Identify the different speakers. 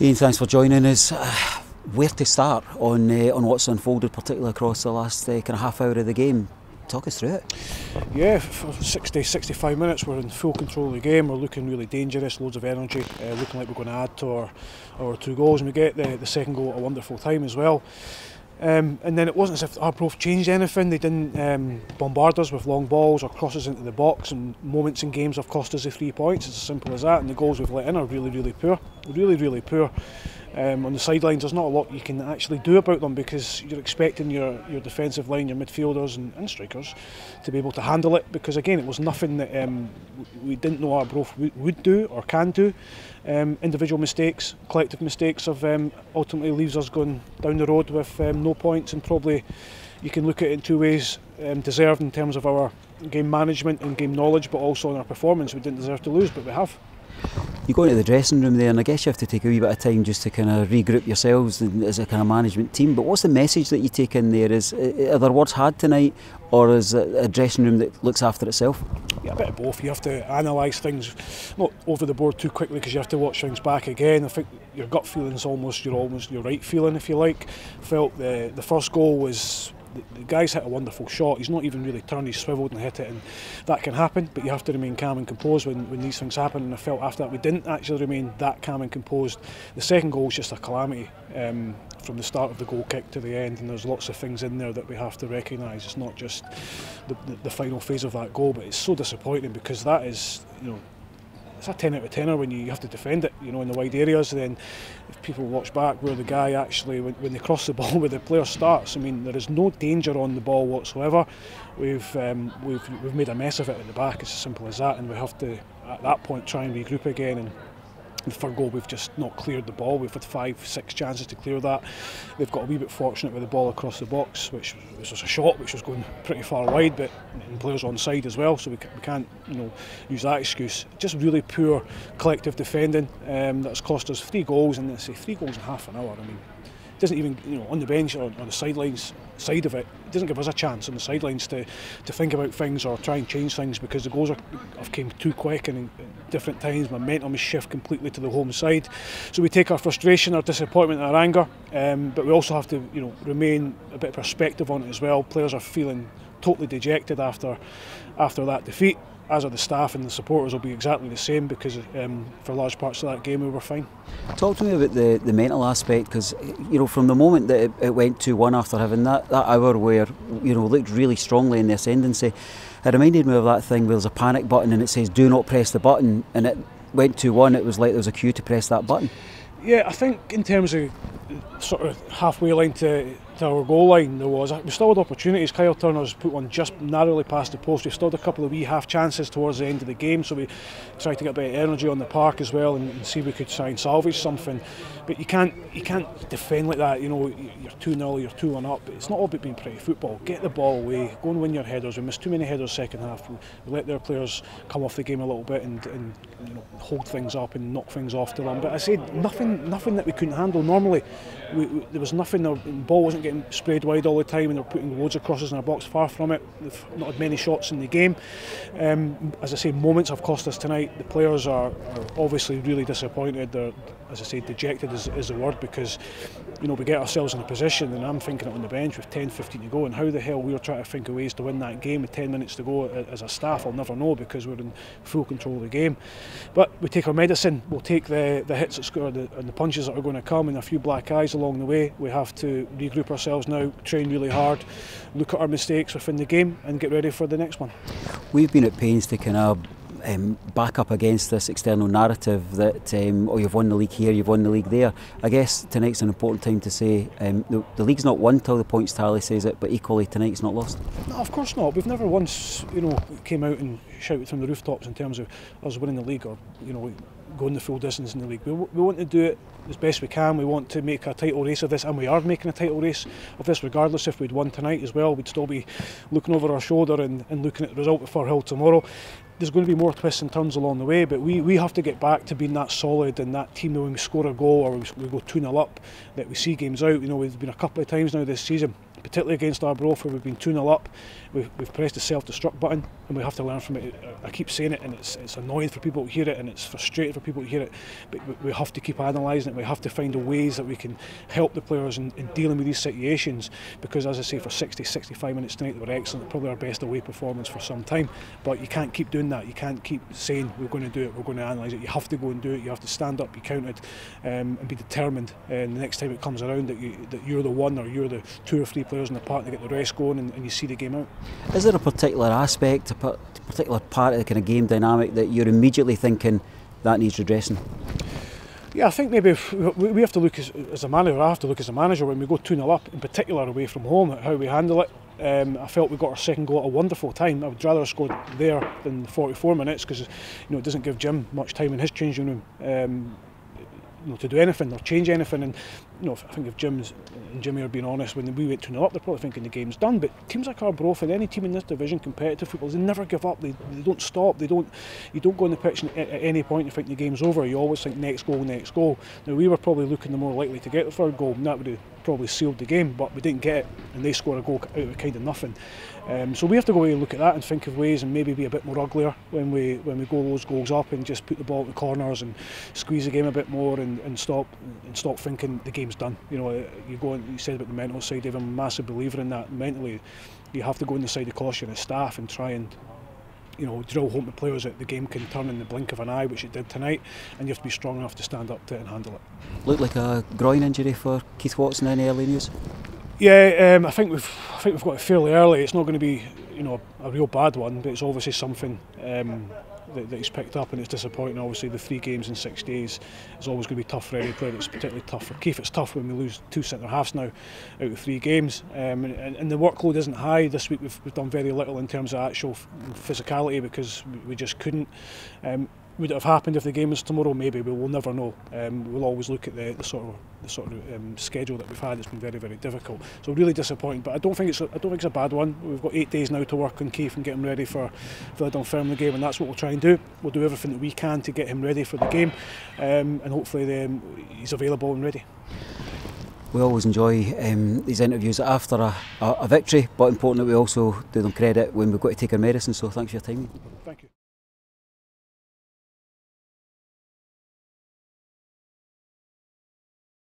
Speaker 1: Ian, thanks for joining us. Where to start on what's unfolded, particularly across the last kind of half hour of the game? Talk us through it.
Speaker 2: Yeah, for 60-65 minutes we're in full control of the game. We're looking really dangerous, loads of energy, looking like we're going to add to our two goals, and we get the second goal at a wonderful time as well. And then it wasn't as if Arbroath changed anything. They didn't bombard us with long balls or crosses into the box, and moments in games have cost us the 3 points. It's as simple as that, and the goals we've let in are really poor. Really poor. On the sidelines there's not a lot you can actually do about them, because you're expecting your defensive line, your midfielders and strikers to be able to handle it, because again it was nothing that we didn't know Arbroath would do or can do. Individual mistakes, collective mistakes have ultimately leaves us going down the road with no points, and probably you can look at it in two ways: deserved in terms of our game management and game knowledge, but also in our performance. We didn't deserve to lose, but we have.
Speaker 1: You go into the dressing room there, and I guess you have to take a wee bit of time just to kind of regroup yourselves as a kind of management team. But what's the message that you take in there? Are there words had tonight, or is it a dressing room that looks after itself?
Speaker 2: Yeah, a bit of both. You have to analyse things, not over the board too quickly, because you have to watch things back again. I think your gut feeling's almost your right feeling, if you like. Felt the first goal was, the guy's hit a wonderful shot. He's not even really turned, he's swivelled and hit it, and that can happen, but you have to remain calm and composed when these things happen, and I felt after that we didn't actually remain that calm and composed. The second goal was just a calamity from the start of the goal kick to the end, and there's lots of things in there that we have to recognise. It's not just the final phase of that goal, but it's so disappointing, because that is, it's a 10 out of 10er when you have to defend it, in the wide areas. And then if people watch back where the guy actually, when they cross the ball where the player starts, I mean, there is no danger on the ball whatsoever. We've made a mess of it at the back. It's as simple as that, and we have to at that point try and regroup again. And for goal, we've just not cleared the ball. We've had 5-6 chances to clear that. They've got a wee bit fortunate with the ball across the box, which was a shot which was going pretty far wide, but the players onside as well, so we can't use that excuse. Just really poor collective defending that's cost us 3 goals, and let's say 3 goals in half an hour. I mean, it doesn't even, on the bench or on the sidelines side of it, it doesn't give us a chance on the sidelines to think about things or try and change things, because the goals have came too quick, and at different times momentum has shifted completely to the home side. So we take our frustration, our disappointment and our anger, but we also have to remain a bit of perspective on it as well. Players are feeling totally dejected after that defeat, as are the staff, and the supporters will be exactly the same, because for large parts of that game we were fine.
Speaker 1: Talk to me about the mental aspect, because from the moment that it went 2-1 after having that hour where looked really strongly in the ascendancy, it reminded me of that thing where there's a panic button and it says do not press the button, and it went 2-1. It was like there was a cue to press that button.
Speaker 2: Yeah, I think in terms of sort of halfway line to our goal line, we still had opportunities. Kyle Turner's put one just narrowly past the post. We still had a couple of wee half chances towards the end of the game, so we tried to get a bit of energy on the park as well and see if we could try and salvage something. But you can't defend like that. You're 2-0, you're 2-1 up. It's not all about being pretty football. Get the ball away, go and win your headers. We missed too many headers second half. We let their players come off the game a little bit and hold things up and knock things off to them. But I said nothing that we couldn't handle. Normally there was nothing. The ball wasn't getting sprayed wide all the time, and they're putting loads of crosses in our box. Far from it. They've not had many shots in the game. As I say, moments have cost us tonight. The players are obviously really disappointed. They're, as I say, dejected is the word, because we get ourselves in a position, and I'm thinking it on the bench with 10-15 to go, and how the hell we were trying to think of ways to win that game with 10 minutes to go as a staff, I'll never know, because we're in full control of the game. But we take our medicine. We'll take the hits that score and the punches that are going to come, and a few black eyes along the way. We have to regroup ourselves now, train really hard, look at our mistakes within the game, and get ready for the next one. We've
Speaker 1: been at pains to kind of back up against this external narrative that you've won the league here, you've won the league there. I guess tonight's an important time to say the league's not won till the points tally says it, but equally tonight's not lost. No, of course not. We've never once came out and shouted from the rooftops in terms of us winning the league or going the full distance in the league. We want to do it as best we can. We want to make a title race of this, and we are making a title race of this regardless. If we'd won tonight as well, we'd still be looking over our shoulder and looking at the result at Firhill tomorrow. There's going to be more twists and turns along the way, but we have to get back to being that solid and that team that when we score a goal or we go 2-0 up, that we see games out. We've been a couple of times now this season
Speaker 2: particularly against Arbroath, where we've been 2-0 up. We've pressed the self-destruct button, and we have to learn from it. I keep saying it, and it's annoying for people to hear it, and it's frustrating for people to hear it, but we have to keep analysing it. We have to find ways that we can help the players in dealing with these situations, because as I say, for 60-65 minutes tonight they were excellent, probably our best away performance for some time. But you can't keep doing that. You can't keep saying we're going to do it, we're going to analyse it. You have to go and do it. You have to stand up, be counted, and be determined. And the next time it comes around that you're the one, or you're the 2 or 3 players in the park to get the rest going, and you see the game out.
Speaker 1: Is there a particular aspect, a particular part of the kind of game dynamic that you're immediately thinking that needs redressing?
Speaker 2: Yeah, I think maybe we have to look as a manager. I have to look as a manager when we go 2-0 up, in particular away from home, at how we handle it. I felt we got our second goal at a wonderful time. I would rather have scored there than 44 minutes, because it doesn't give Jim much time in his changing room to do anything or change anything. And I think if Jimmy are being honest, when we went 2-0 up, they're probably thinking the game's done. But teams like Arbroath and any team in this division, competitive football, they never give up. They don't stop. You don't go on the pitch at any point and think the game's over. You always think next goal, next goal. Now we were probably looking the more likely to get the third goal, and that would have probably sealed the game, but we didn't get it, and they score a goal out of kind of nothing. So we have to go away and look at that and think of ways and maybe be a bit more uglier when we go those goals up, and just put the ball in the corners and squeeze the game a bit more, and stop thinking the game's done. You go and you said about the mental side, Dave, I'm a massive believer in that. Mentally, you have to go on the side of caution as staff and try and drill home to players that the game can turn in the blink of an eye, which it did tonight, and you have to be strong enough to stand up to it and handle it.
Speaker 1: Looked like a groin injury for Keith Watson. Any early news?
Speaker 2: Yeah, I think we've got it fairly early. It's not going to be a real bad one, but it's obviously something that he's picked up, and it's disappointing. Obviously, the 3 games in 6 days is always going to be tough for any player. It's particularly tough for Keith. It's tough when we lose 2 centre halves now out of 3 games, and the workload isn't high. This week we've done very little in terms of actual physicality, because we just couldn't. Would it have happened if the game was tomorrow? Maybe, but we'll never know. We'll always look at the sort of schedule that we've had. It's been very, very difficult. So really disappointing. But I don't think it's a bad one. We've got 8 days now to work on Keith and get him ready for the Dunfermline game, and that's what we'll try and do. We'll do everything that we can to get him ready for the game, and hopefully he's available and ready.
Speaker 1: We always enjoy these interviews after a victory, but important that we also do them credit when we've got to take our medicine. So thanks for your time.
Speaker 2: Thank you.